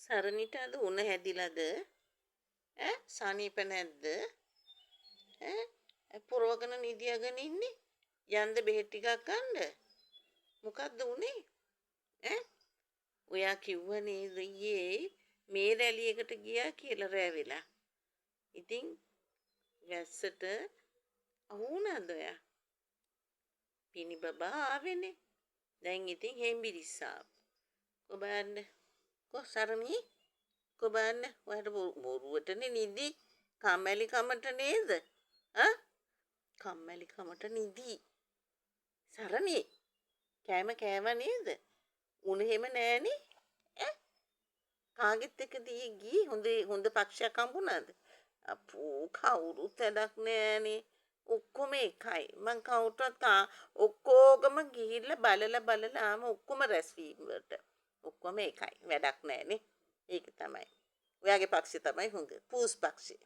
සරණිට අද උණ හැදිලාද? ඈ සනීප නැද්ද? ඈ පුරවගෙන නිදියාගෙන ඉන්නේ? යන්ද බෙහෙත් ටිකක් ගන්න. මොකද්ද උනේ? ඈ ඔයා කිව්ව නේද ඊයේ මේ රැලියකට ගියා කියලා රැවෙලා. ඉතින් වැස්සට අහු වුණාද ඔයා? පිනි බබා ආවෙනේ. දැන් ඉතින් හෙම්බිරිස්සාව. කොබන්න කො සරණී කොබන්න ඔයාට බොරුවටනේ නිදි කම්මැලි කමට නේද? කම්මැලි කමට නිදි. සරණී කෑම කෑව නේද? උණ එහෙම නෑනේ. ඈ කාගෙත් එක්කද ගියේ හොඳ පක්ෂයක් හම්බුණාද? අපෝ කවුරුත් වැඩක් නෑනේ. ඔක්කොම එකයි. මං කවුරුත් ඔක්කොගම ගිහිල්ලා බලලා ආම ඔක්කොම රැස්වීම වලට. ඔක්කොම එකයි. වැඩක් නෑනේ. ඒක තමයි. ඔයාගේ පක්ෂේ තමයි හොඳ. පූස් පක්ෂේ.